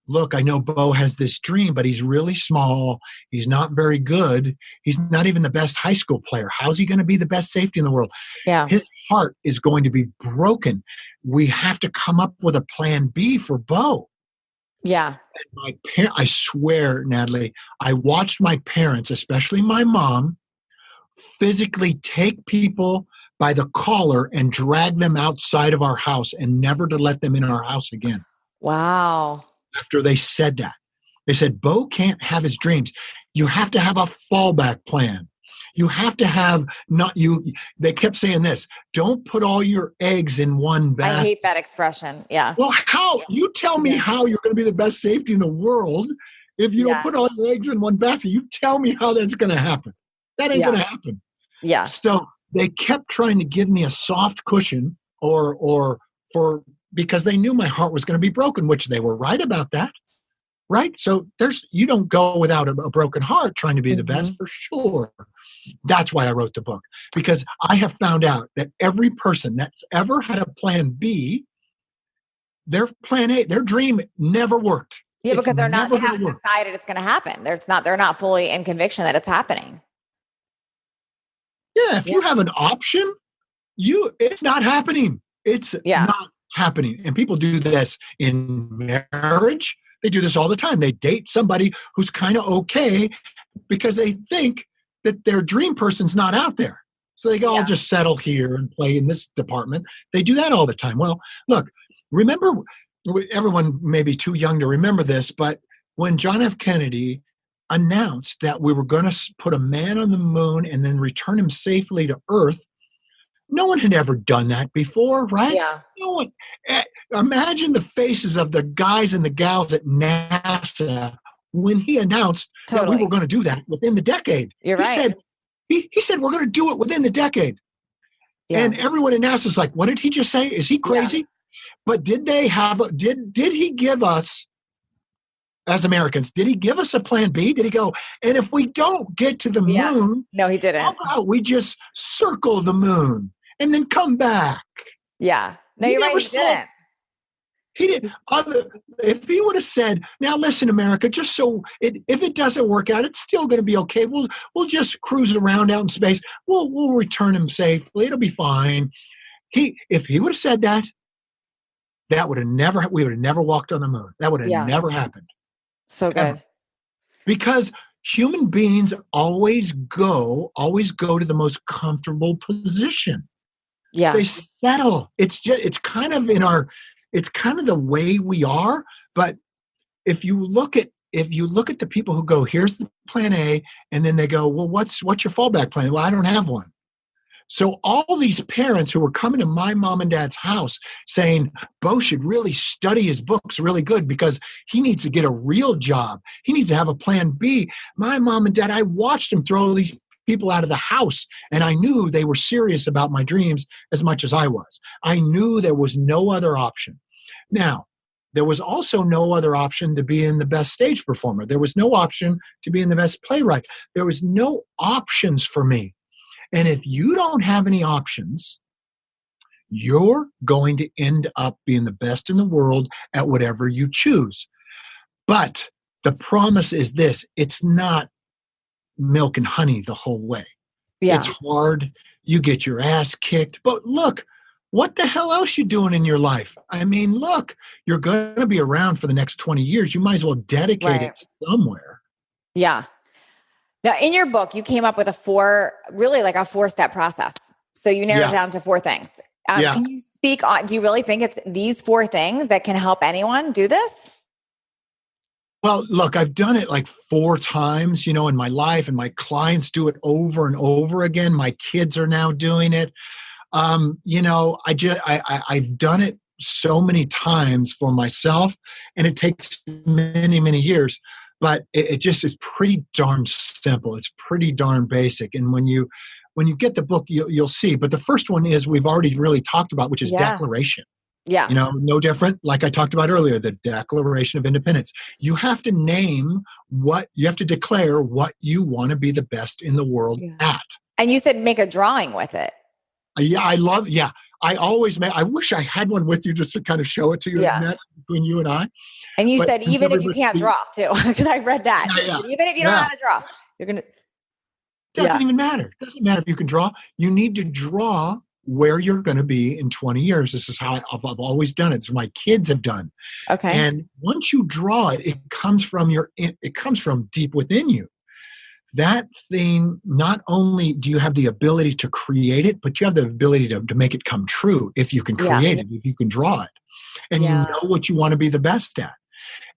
Look, I know Bo has this dream, but he's really small. He's not very good. He's not even the best high school player. How's he going to be the best safety in the world? Yeah. His heart is going to be broken. We have to come up with a plan B for Bo. Yeah. I swear, Natalie, I watched my parents, especially my mom, physically take people by the collar and drag them outside of our house and never to let them in our house again. Wow. After they said that, they said, Bo can't have his dreams. You have to have a fallback plan. You have to have they kept saying this, don't put all your eggs in one basket. I hate that expression. Yeah. Well, how? You tell me how you're going to be the best safety in the world if you don't put all your eggs in one basket. You tell me how that's going to happen. That ain't going to happen. Yeah. So they kept trying to give me a soft cushion because they knew my heart was going to be broken, which they were right about that, right? So you don't go without a broken heart trying to be the best, for sure. That's why I wrote the book, because I have found out that every person that's ever had a plan B, their plan A, their dream never worked. Yeah, because they haven't decided it's going to happen. They're not fully in conviction that it's happening. Yeah, if you have an option, it's not happening. It's not happening. And people do this in marriage. They do this all the time. They date somebody who's kind of okay because they think that their dream person's not out there. So they go, I'll just settle here and play in this department. They do that all the time. Well, look, remember, everyone may be too young to remember this, but when John F. Kennedy announced that we were going to put a man on the moon and then return him safely to Earth, no one had ever done that before, right? Yeah. No one. Imagine the faces of the guys and the gals at NASA when he announced that we were going to do that within the decade. You're right. He said we're going to do it within the decade. Yeah. And everyone at NASA is like, what did he just say? Is he crazy? Yeah. But did he give us, as Americans, did he give us a plan B? Did he go, and if we don't get to the moon, no, he didn't. How about we just circle the moon and then come back? Yeah. No, you're right. He didn't. He didn't. If he would have said, now listen, America, just so if it doesn't work out, it's still going to be okay. We'll just cruise around out in space. We'll return him safely. It'll be fine. If he would have said that, we would have never walked on the moon. That would have never happened. So ever. good. Because human beings always go to the most comfortable position. Yeah. They settle. It's kind of it's kind of the way we are. But if you look at the people who go, here's the plan A, and then they go, well, what's your fallback plan? Well, I don't have one. So all these parents who were coming to my mom and dad's house saying, Bo should really study his books really good because he needs to get a real job. He needs to have a plan B. My mom and dad, I watched them throw these people out of the house, and I knew they were serious about my dreams as much as I was. I knew there was no other option. Now, there was also no other option to be in the best stage performer. There was no option to be in the best playwright. There was no options for me. And if you don't have any options, you're going to end up being the best in the world at whatever you choose. But the promise is this: it's not milk and honey the whole way. Yeah. It's hard. You get your ass kicked. But look, what the hell else you doing in your life? I mean, look, you're going to be around for the next 20 years. You might as well dedicate Right. it somewhere. Yeah. Now, in your book, you came up with a 4-step process. So you narrowed it down to 4 things. Can you speak on, do you really think it's these 4 things that can help anyone do this? Well, look, I've done it like 4 times, in my life, and my clients do it over and over again. My kids are now doing it. I've done it so many times for myself, and it takes many, many years, but it just is pretty darn simple. It's pretty darn basic. And when you get the book, you'll see. But the first one is we've already really talked about, which is declaration. Yeah. No different. Like I talked about earlier, the Declaration of Independence. You have to declare what you want to be the best in the world at. And you said make a drawing with it. I wish I had one with you just to kind of show it to you, between you and I. And you said even if you can't draw too, because I read that. Even if you don't know how to draw, you're going to. Doesn't even matter. It doesn't matter if you can draw. You need to draw where you're going to be in 20 years. This is how I've always done it. It's what my kids have done. Okay. And once you draw it, it comes from deep within you. That thing, not only do you have the ability to create it, but you have the ability to make it come true if you can create it, if you can draw it. And you know what you want to be the best at.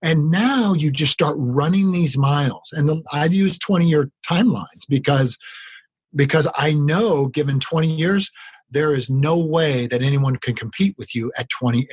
And now you just start running these miles. And I've used 20-year timelines because I know given 20 years, there is no way that anyone can compete with you at 20,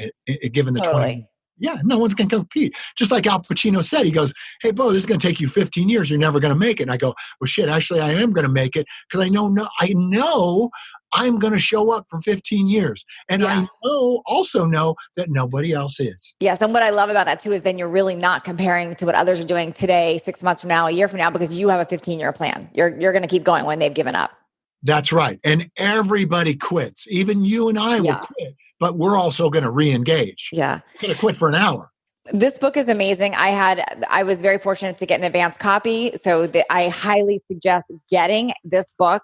given the 20. Yeah, no one's going to compete. Just like Al Pacino said, he goes, hey, Bo, this is going to take you 15 years. You're never going to make it. And I go, well, shit, actually, I am going to make it because I know I'm going to show up for 15 years. And I also know that nobody else is. Yes. And what I love about that too is then you're really not comparing to what others are doing today, 6 months from now, a year from now, because you have a 15-year plan. You're going to keep going when they've given up. That's right. And everybody quits. Even you and I will quit, but we're also going to re-engage. Yeah. We're going to quit for an hour. This book is amazing. I was very fortunate to get an advance copy. So I highly suggest getting this book.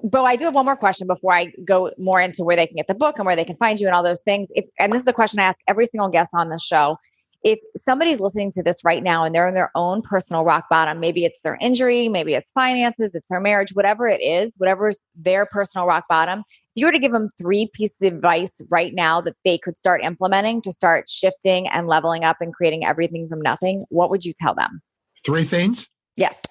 Bo, I do have one more question before I go more into where they can get the book and where they can find you and all those things. And this is a question I ask every single guest on the show. If somebody's listening to this right now and they're in their own personal rock bottom, maybe it's their injury, maybe it's finances, it's their marriage, whatever it is, whatever's their personal rock bottom, if you were to give them 3 pieces of advice right now that they could start implementing to start shifting and leveling up and creating everything from nothing, what would you tell them? 3 things? Yes.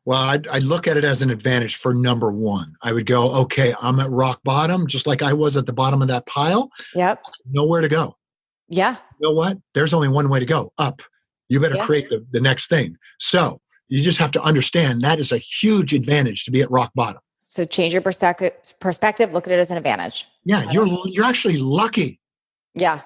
Well, I'd look at it as an advantage for number 1. I would go, okay, I'm at rock bottom, just like I was at the bottom of that pile. Yep. Nowhere to go. Yeah. You know what? There's only one way to go, up. You better create the next thing. So you just have to understand that is a huge advantage to be at rock bottom. So change your perspective, look at it as an advantage. Yeah, you're actually lucky. Yeah.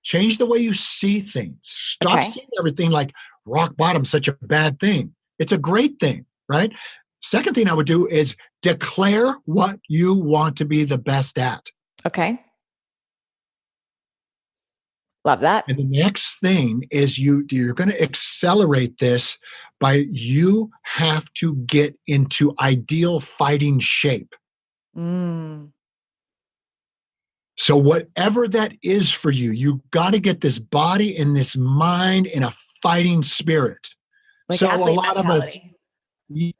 Change the way you see things. Stop seeing everything like rock bottom, such a bad thing. It's a great thing, right? Second thing I would do is declare what you want to be the best at. Okay. Love that. And the next thing is you're going to accelerate this by you have to get into ideal fighting shape. So whatever that is for you, you got to get this body and this mind in a fighting spirit. Like So a athlete lot of us, mentality.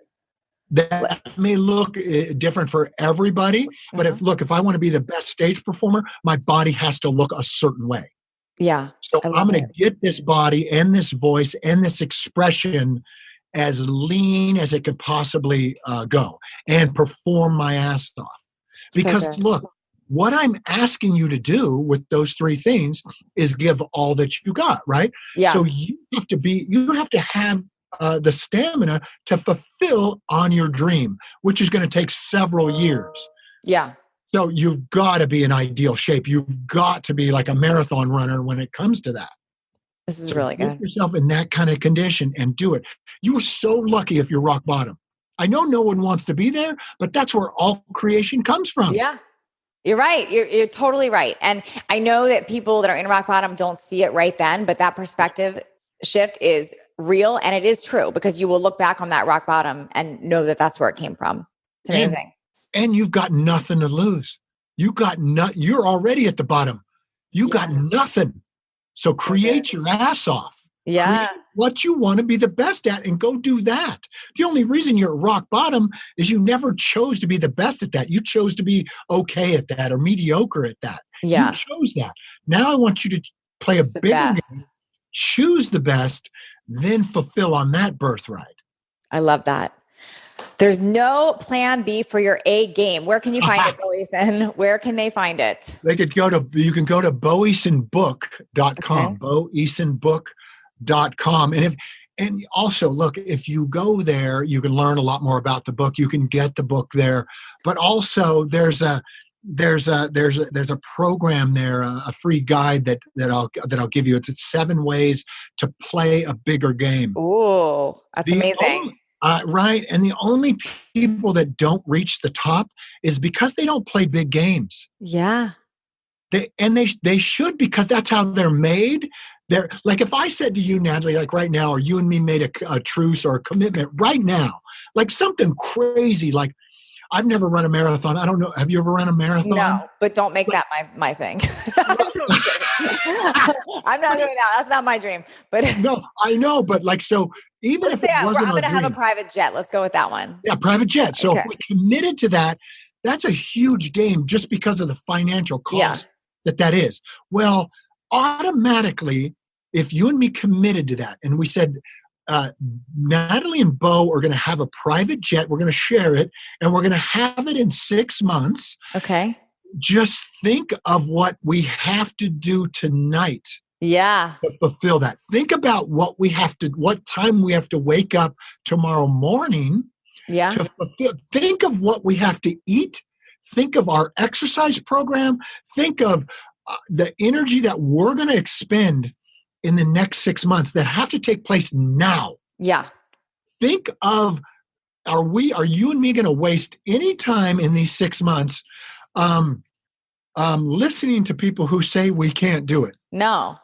that may look different for everybody, but if I want to be the best stage performer, my body has to look a certain way. Yeah. So I I'm love going it. to get this body and this voice and this expression as lean as it could possibly go and perform my ass off. So Because good. look, what I'm asking you to do with those three things is give all that you got, right? Yeah. So you have to have the stamina to fulfill on your dream, which is going to take several years. Yeah. So you've got to be in ideal shape. You've got to be like a marathon runner when it comes to that. This is So really put good. yourself in that kind of condition and do it. You are so lucky if you're rock bottom. I know no one wants to be there, but that's where all creation comes from. Yeah. You're right. You're totally right. And I know that people that are in rock bottom don't see it right then, but that perspective shift is real and it is true because you will look back on that rock bottom and know that that's where it came from. It's amazing. And you've got nothing to lose. You're already at the bottom. You got nothing. So create your ass off. Yeah. Create what you want to be the best at and go do that. The only reason you're at rock bottom is you never chose to be the best at that. You chose to be okay at that or mediocre at that. Yeah. You chose that. Now I want you to play a bigger game, choose the best, then fulfill on that birthright. I love that. There's no plan B for your A game. Where can you find it, Bo Eason? Where can they find it? You can go to boeasonbook.com, boeasonbook.com. And also look, if you go there, you can learn a lot more about the book. You can get the book there, but also there's a program there, a free guide that I'll give you. It's 7 ways to play a bigger game. Ooh, that's amazing. Right. And the only people that don't reach the top is because they don't play big games. Yeah. They should, because that's how they're made. They're like, if I said to you, Natalie, like right now, or you and me made a truce or a commitment right now, like something crazy, like I've never run a marathon. I don't know. Have you ever run a marathon? No, but don't make that my thing. I'm not doing that. That's not my dream. But no, I know. But like, so even if it wasn't I'm going to have a dream, private jet. Let's go with that one. Yeah, private jet. So Okay. if we committed to that, that's a huge game just because of the financial cost that is. Well, automatically, if you and me committed to that, and we said, Natalie and Bo are going to have a private jet, we're going to share it, and we're going to have it in 6 months. Okay. Just think of what we have to do tonight. Yeah. To fulfill that. Think about what time we have to wake up tomorrow morning. Yeah. To fulfill. Think of what we have to eat. Think of our exercise program. Think of the energy that we're going to expend in the next 6 months that have to take place now. Yeah. Think of, are you and me going to waste any time in these 6 months listening to people who say we can't do it? No.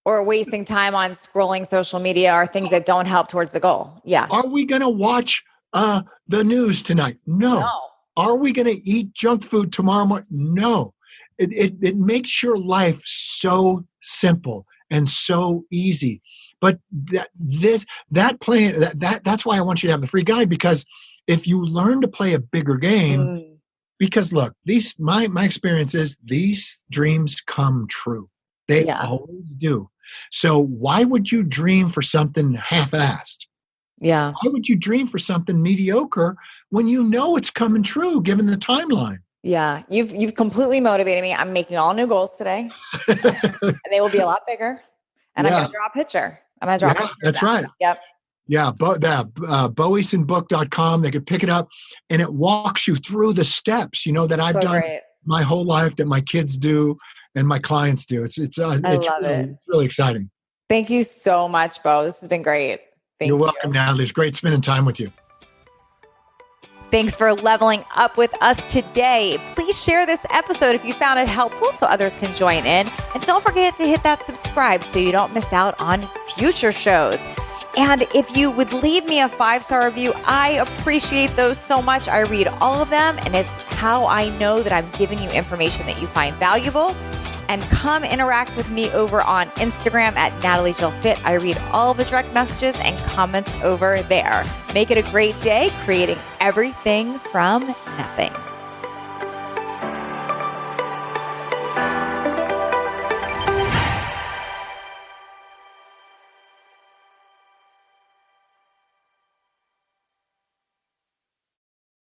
Or wasting time on scrolling social media or things that don't help towards the goal. Yeah. Are we going to watch the news tonight? No. Are we going to eat junk food tomorrow morning? No. It makes your life so simple and so easy. But that's why I want you to have the free guide, because if you learn to play a bigger game, because look, my experience is these dreams come true. They always do. So why would you dream for something half-assed? Yeah. Why would you dream for something mediocre when you know it's coming true given the timeline? Yeah. You've completely motivated me. I'm making all new goals today. And they will be a lot bigger. And I'm going to draw a picture. That's right. Yep. Yeah, boeasonbook.com. They could pick it up, and it walks you through the steps, that I've done my whole life, that my kids do, and my clients do. It's really exciting. Thank you so much, Bo. This has been great. You're welcome, Natalie. It's great spending time with you. Thanks for leveling up with us today. Please share this episode if you found it helpful so others can join in. And don't forget to hit that subscribe so you don't miss out on future shows. And if you would leave me a 5-star review, I appreciate those so much. I read all of them, and it's how I know that I'm giving you information that you find valuable. And come interact with me over on Instagram at Natalie Jill Fit. I read all the direct messages and comments over there. Make it a great day, creating everything from nothing.